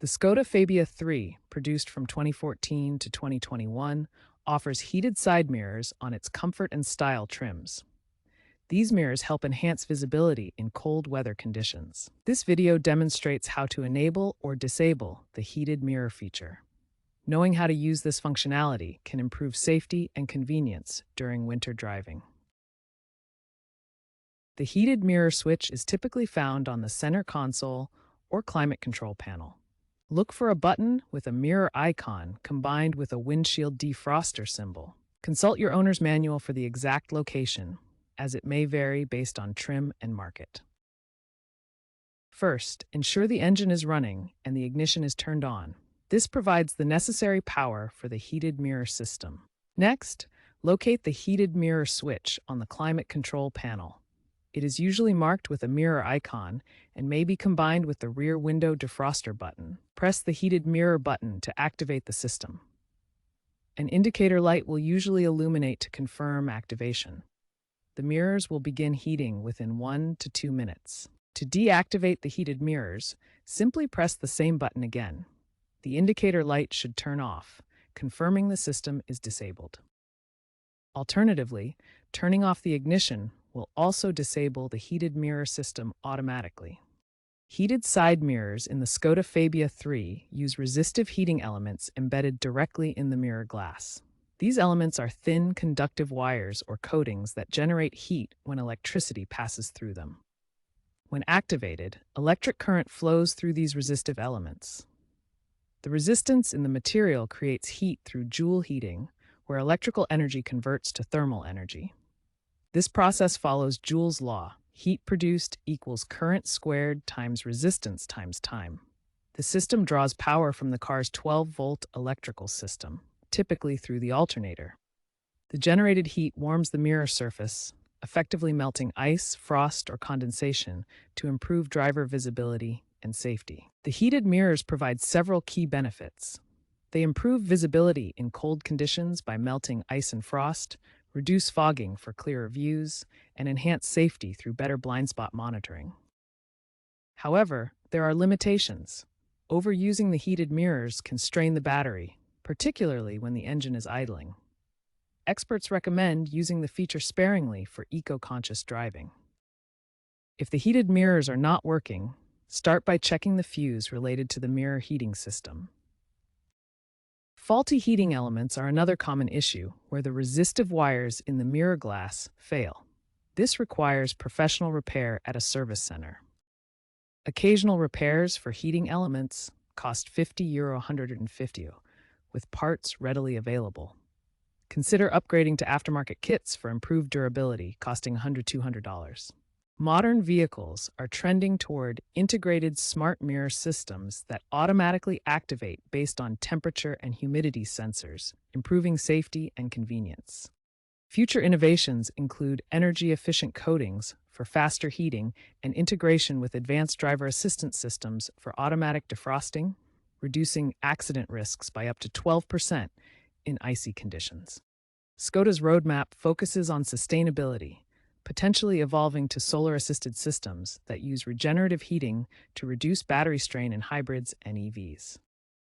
The Skoda Fabia III, produced from 2014 to 2021, offers heated side mirrors on its comfort and style trims. These mirrors help enhance visibility in cold weather conditions. This video demonstrates how to enable or disable the heated mirror feature. Knowing how to use this functionality can improve safety and convenience during winter driving. The heated mirror switch is typically found on the center console or climate control panel. Look for a button with a mirror icon combined with a windshield defroster symbol. Consult your owner's manual for the exact location, as it may vary based on trim and market. First, ensure the engine is running and the ignition is turned on. This provides the necessary power for the heated mirror system. Next, locate the heated mirror switch on the climate control panel. It is usually marked with a mirror icon and may be combined with the rear window defroster button. Press the heated mirror button to activate the system. An indicator light will usually illuminate to confirm activation. The mirrors will begin heating within 1 to 2 minutes. To deactivate the heated mirrors, simply press the same button again. The indicator light should turn off, confirming the system is disabled. Alternatively, turning off the ignition will also disable the heated mirror system automatically. Heated side mirrors in the Skoda Fabia III use resistive heating elements embedded directly in the mirror glass. These elements are thin, conductive wires or coatings that generate heat when electricity passes through them. When activated, electric current flows through these resistive elements. The resistance in the material creates heat through Joule heating, where electrical energy converts to thermal energy. This process follows Joule's law. Heat produced equals current squared times resistance times time. The system draws power from the car's 12-volt electrical system, typically through the alternator. The generated heat warms the mirror surface, effectively melting ice, frost, or condensation to improve driver visibility and safety. The heated mirrors provide several key benefits. They improve visibility in cold conditions by melting ice and frost, reduce fogging for clearer views, and enhance safety through better blind spot monitoring. However, there are limitations. Overusing the heated mirrors can strain the battery, particularly when the engine is idling. Experts recommend using the feature sparingly for eco-conscious driving. If the heated mirrors are not working, start by checking the fuse related to the mirror heating system. Faulty heating elements are another common issue where the resistive wires in the mirror glass fail. This requires professional repair at a service center. Occasional repairs for heating elements cost €50 150, with parts readily available. Consider upgrading to aftermarket kits for improved durability, costing $100 to $200. Modern vehicles are trending toward integrated smart mirror systems that automatically activate based on temperature and humidity sensors, improving safety and convenience. Future innovations include energy-efficient coatings for faster heating and integration with advanced driver assistance systems for automatic defrosting, reducing accident risks by up to 12% in icy conditions. Skoda's roadmap focuses on sustainability, potentially evolving to solar-assisted systems that use regenerative heating to reduce battery strain in hybrids and EVs.